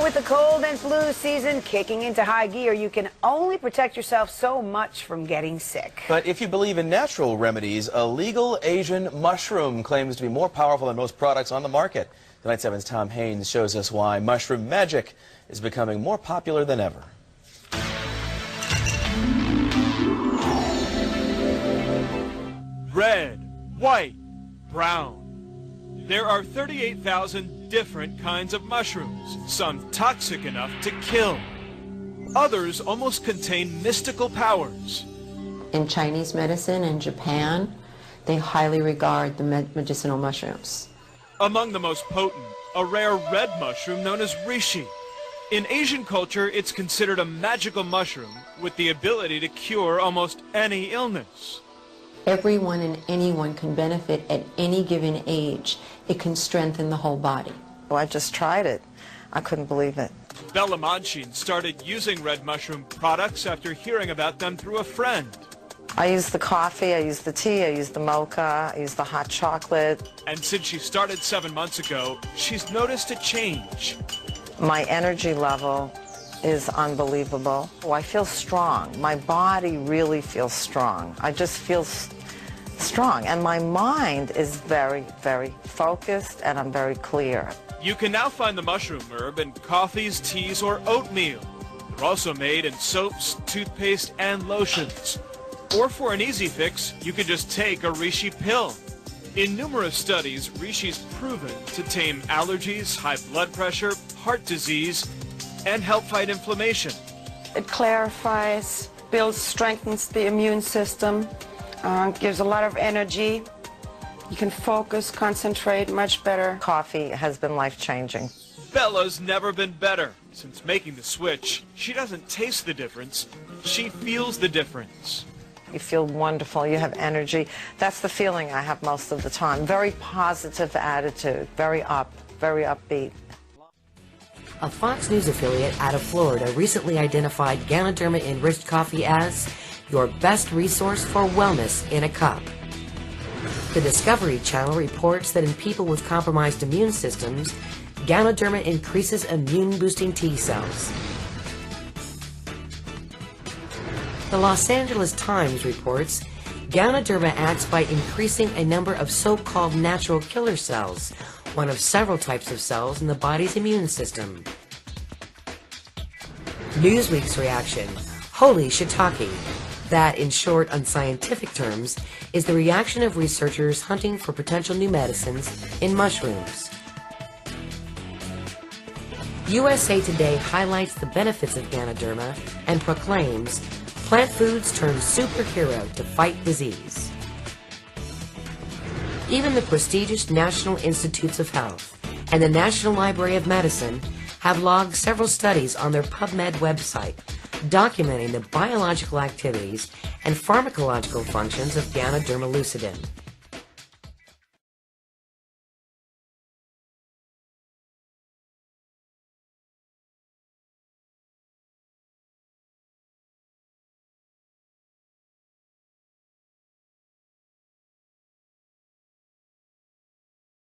with the cold and flu season kicking into high gear, you can only protect yourself so much from getting sick. But if you believe in natural remedies, a legal Asian mushroom claims to be more powerful than most products on the market. Tonight 7's Tom Haynes shows us why mushroom magic is becoming more popular than ever. Red, white, brown. There are 38,000 different kinds of mushrooms, some toxic enough to kill. Others almost contain mystical powers. In Chinese medicine and Japan, they highly regard the medicinal mushrooms. Among the most potent, a rare red mushroom known as reishi. In Asian culture, it's considered a magical mushroom with the ability to cure almost any illness. Everyone and anyone can benefit at any given age. It can strengthen the whole body. Well, I just tried it. I couldn't believe it. Bella Manchin started using red mushroom products after hearing about them through a friend. I use the coffee, I use the tea, I use the mocha, I use the hot chocolate. And since she started 7 months ago, she's noticed a change. My energy level is unbelievable. I feel strong. My body really feels strong. I just feel strong. And my mind is very, very focused, and I'm very clear. You can now find the mushroom herb in coffees, teas, or oatmeal. They're also made in soaps, toothpaste, and lotions. Or for an easy fix, you can just take a reishi pill. In numerous studies, reishi's proven to tame allergies, high blood pressure, heart disease, and help fight inflammation. It clarifies, builds, strengthens the immune system, gives a lot of energy. You can focus, concentrate much better. Coffee has been life-changing. Bella's never been better. Since making the switch, she doesn't taste the difference, she feels the difference. You feel wonderful, you have energy. That's the feeling I have most of the time. Very positive attitude, very upbeat. A Fox News affiliate out of Florida recently identified Ganoderma-enriched coffee as your best resource for wellness in a cup. The Discovery Channel reports that in people with compromised immune systems, Ganoderma increases immune-boosting T cells. The Los Angeles Times reports Ganoderma acts by increasing a number of so-called natural killer cells, one of several types of cells in the body's immune system. Newsweek's reaction, holy shiitake. That, in short, unscientific terms, is the reaction of researchers hunting for potential new medicines in mushrooms. USA Today highlights the benefits of Ganoderma and proclaims, plant foods turn superhero to fight disease. Even the prestigious National Institutes of Health and the National Library of Medicine have logged several studies on their PubMed website documenting the biological activities and pharmacological functions of Ganoderma lucidum.